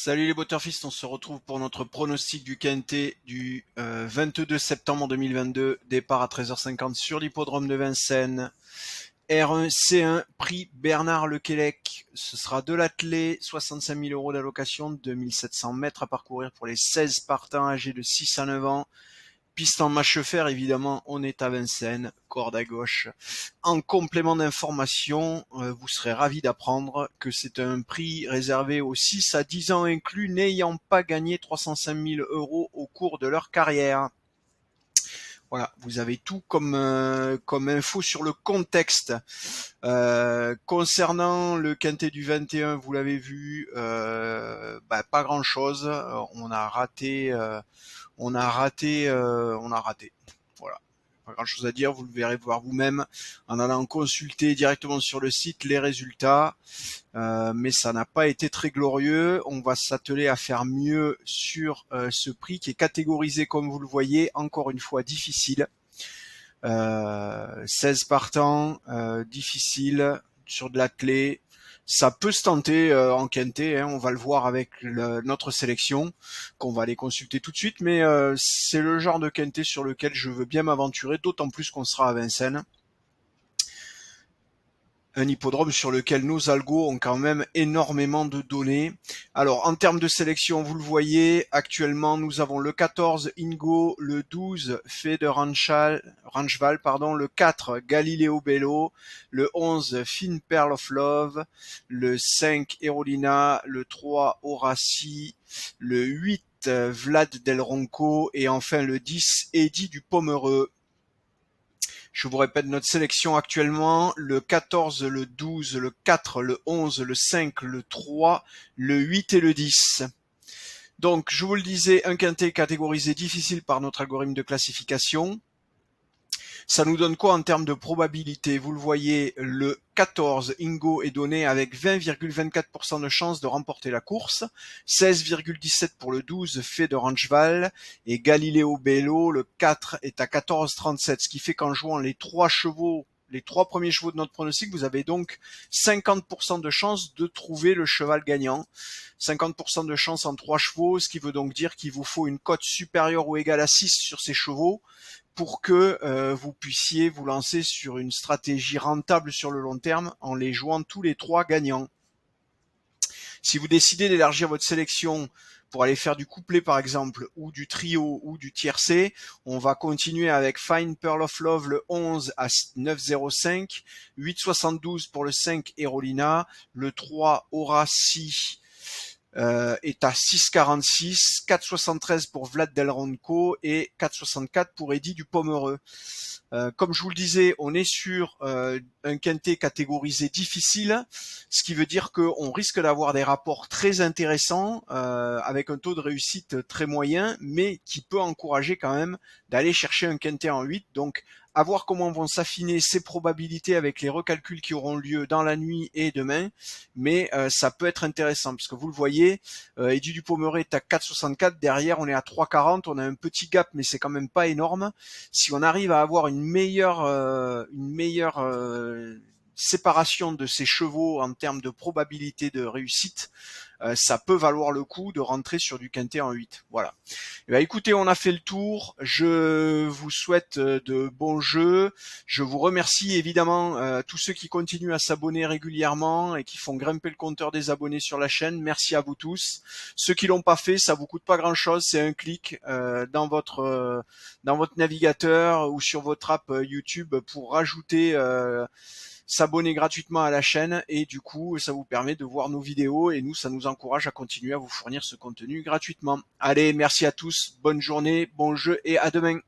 Salut les Butterfist, on se retrouve pour notre pronostic du KNT du 22 septembre 2022, départ à 13h50 sur l'hippodrome de Vincennes. R1, C1, prix Bernard Lequelec, ce sera de l'attelé, 65 000 euros d'allocation, 2700 mètres à parcourir pour les 16 partants âgés de 6 à 9 ans. Piste en Mâchefer, évidemment, on est à Vincennes, corde à gauche. En complément d'information, vous serez ravis d'apprendre que c'est un prix réservé aux 6 à 10 ans inclus, n'ayant pas gagné 305 000 euros au cours de leur carrière. Voilà, vous avez tout comme info sur le contexte. Concernant le quintet du 21, vous l'avez vu, pas grand-chose. On a raté. Voilà. Pas grand chose à dire, vous le verrez voir vous-même en allant consulter directement sur le site les résultats. Mais ça n'a pas été très glorieux. On va s'atteler à faire mieux sur ce prix qui est catégorisé, comme vous le voyez, encore une fois difficile. 16 partants, difficile sur de l'attelé. Ça peut se tenter en quintet, hein, on va le voir avec notre sélection, qu'on va aller consulter tout de suite, mais c'est le genre de quintet sur lequel je veux bien m'aventurer, d'autant plus qu'on sera à Vincennes. Un hippodrome sur lequel nos algos ont quand même énormément de données. Alors, en termes de sélection, vous le voyez, actuellement, nous avons le 14 Ingo, le 12 Fede Ranchval, le 4 Galileo Bello, le 11 Fine Pearl of Love, le 5 Erolina, le 3 Horaci, le 8 Vlad Del Ronco et enfin le 10 Eddie du Pomereux. Je vous répète notre sélection actuellement, le 14, le 12, le 4, le 11, le 5, le 3, le 8 et le 10. Donc, je vous le disais, un quintet catégorisé difficile par notre algorithme de classification. Ça nous donne quoi en termes de probabilité? Vous le voyez, le 14 Ingo est donné avec 20,24% de chance de remporter la course, 16,17 pour le 12 Fede Ranchval et Galileo Bello, le 4 est à 14,37, ce qui fait qu'en jouant les trois premiers chevaux de notre pronostic, vous avez donc 50% de chance de trouver le cheval gagnant. 50% de chance en 3 chevaux, ce qui veut donc dire qu'il vous faut une cote supérieure ou égale à 6 sur ces chevaux pour que vous puissiez vous lancer sur une stratégie rentable sur le long terme en les jouant tous les 3 gagnants. Si vous décidez d'élargir votre sélection pour aller faire du couplet par exemple, ou du trio, ou du tiercé, on va continuer avec Fine Pearl of Love le 11 à 9,05, 8,72 pour le 5 Erolina, le 3 Horaci est à 6,46, 4,73 pour Vlad Del Ronco et 4,64 pour Eddie du Pomereux. Comme je vous le disais, on est sur un quintet catégorisé difficile, ce qui veut dire qu'on risque d'avoir des rapports très intéressants avec un taux de réussite très moyen, mais qui peut encourager quand même d'aller chercher un quintet en 8. Donc, à voir comment vont s'affiner ces probabilités avec les recalculs qui auront lieu dans la nuit et demain, mais ça peut être intéressant, parce que vous le voyez, Eddie du Pomereux est à 4,64, derrière on est à 3,40, on a un petit gap, mais c'est quand même pas énorme. Si on arrive à avoir une meilleure séparation de ces chevaux en termes de probabilité de réussite, ça peut valoir le coup de rentrer sur du quintet en 8. Voilà. Et ben, écoutez, on a fait le tour. Je vous souhaite de bons jeux. Je vous remercie évidemment tous ceux qui continuent à s'abonner régulièrement et qui font grimper le compteur des abonnés sur la chaîne. Merci à vous tous. Ceux qui l'ont pas fait, ça vous coûte pas grand-chose. C'est un clic dans votre navigateur ou sur votre app YouTube pour rajouter s'abonner gratuitement à la chaîne et du coup ça vous permet de voir nos vidéos et nous ça nous encourage à continuer à vous fournir ce contenu gratuitement. Allez, merci à tous, bonne journée, bon jeu et à demain.